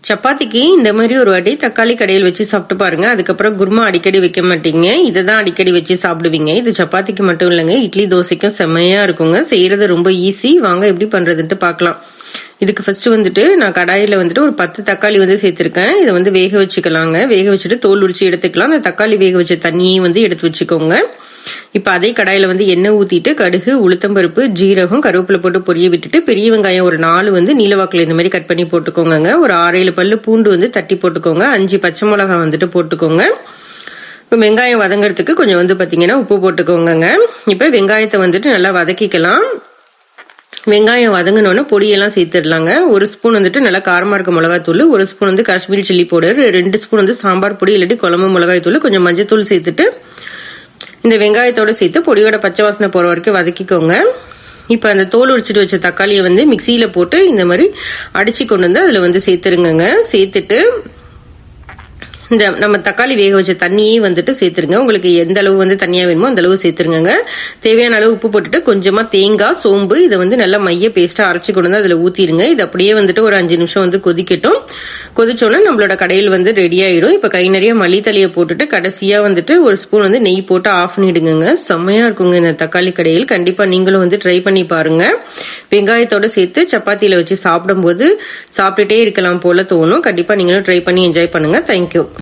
சப்பாத்திக்கு இந்த மாதிரி ஒரு வாட்டி தக்காளி கடையில் வச்சு சாப்பிட்டு பாருங்க. அதுக்கப்புறம் குருமா அடிக்கடி வைக்க மாட்டீங்க, இதைதான் அடிக்கடி வச்சு சாப்பிடுவீங்க. இது சப்பாத்திக்கு மட்டும் இல்லைங்க, இட்லி தோசைக்கும் செம்மையா இருக்குங்க. செய்யறது ரொம்ப ஈஸி. வாங்க எப்படி பண்றதுன்ட்டு பார்க்கலாம். இதுக்கு ஃபர்ஸ்ட் வந்துட்டு நான் கடாயில வந்துட்டு ஒரு 10 தக்காளி வந்து சேர்த்திருக்கேன். இதை வந்து வேக வச்சுக்கலாங்க. வேக வச்சுட்டு தோல் உரிச்சு எடுத்துக்கலாம். அந்த தக்காளி வேக வச்ச தண்ணியையும் வந்து எடுத்து வச்சுக்கோங்க. இப்ப அதே கடாயில வந்து எண்ணெய் ஊத்திட்டு கடுகு, உளுத்தம்பருப்பு, ஜீரகம், கருவேப்பிலை போட்டு பொரிய விட்டுட்டு பெரிய வெங்காயம் ஒரு 4 வந்து நீலவாக்குல இந்த மாதிரி கட் பண்ணி போட்டுக்கோங்க. ஒரு 6-7 பல்லு பூண்டு வந்து தட்டி போட்டுக்கோங்க. 5 பச்சை மிளகாய் வந்துட்டு போட்டுக்கோங்க. வெங்காயம் வதங்கறதுக்கு கொஞ்சம் வந்து பாத்தீங்கன்னா உப்பு போட்டுக்கோங்க. இப்ப வெங்காயத்தை வந்துட்டு நல்லா வதக்கிக்கலாம். வெங்காயம் வதங்கினோன்னு பொடியெல்லாம் சேர்த்துடலாங்க. 1 ஸ்பூன் வந்துட்டு நல்லா காரமா இருக்க மிளகாய் தூள், 1 ஸ்பூன் வந்து காஷ்மீரி சில்லி பவுடர், 2 ஸ்பூன் வந்து சாம்பார் பொடி இல்லாட்டி குழம்பு மிளகாய் தூள், கொஞ்சம் மஞ்சத்தூள் சேர்த்துட்டு இந்த வெங்காயத்தோட சேர்த்து பொடியோட பச்சை வாசனை போற வரைக்கும் வதக்கிக்கோங்க. இப்ப அந்த தோல் உரிச்சிட்டு வச்ச தக்காளியை வந்து மிக்சியில போட்டு இந்த மாதிரி அடிச்சு கொண்டு வந்து அதுல வந்து சேர்த்துருங்க. சேர்த்துட்டு இந்த நம்ம தக்காளி வேக வச்ச தண்ணியே வந்துட்டு சேர்த்துருங்க. உங்களுக்கு எந்த அளவு வந்து தண்ணியா வேணுமோ அந்த அளவு சேர்த்துருங்க. தேவையான அளவு உப்பு போட்டுட்டு கொஞ்சமா தேங்காய், சோம்பு இதை வந்து நல்லா மைய பேஸ்டா அரைச்சு கொண்டு வந்து அதுல ஊத்திடுங்க. இது அப்படியே வந்துட்டு ஒரு 5 நிமிஷம் வந்து கொதிக்கட்டும். கொதிச்சோன்னா நம்மளோட கடையில் வந்து ரெடி ஆயிடும். இப்ப கை நிறைய மல்லித்தலையை போட்டுட்டு கடைசியா வந்துட்டு 1 ஸ்பூன் வந்து நெய் போட்டு ஆஃப் பண்ணிடுங்க. செம்மையா இருக்குங்க இந்த தக்காளி கடையில். கண்டிப்பா நீங்களும் வந்து ட்ரை பண்ணி பாருங்க. வெங்காயத்தோட சேர்த்து சப்பாத்தியில வச்சு சாப்பிடும்போது சாப்பிட்டுட்டே இருக்கலாம் போல தோணும். கண்டிப்பா நீங்களும் ட்ரை பண்ணி என்ஜாய் பண்ணுங்க. தேங்க்யூ.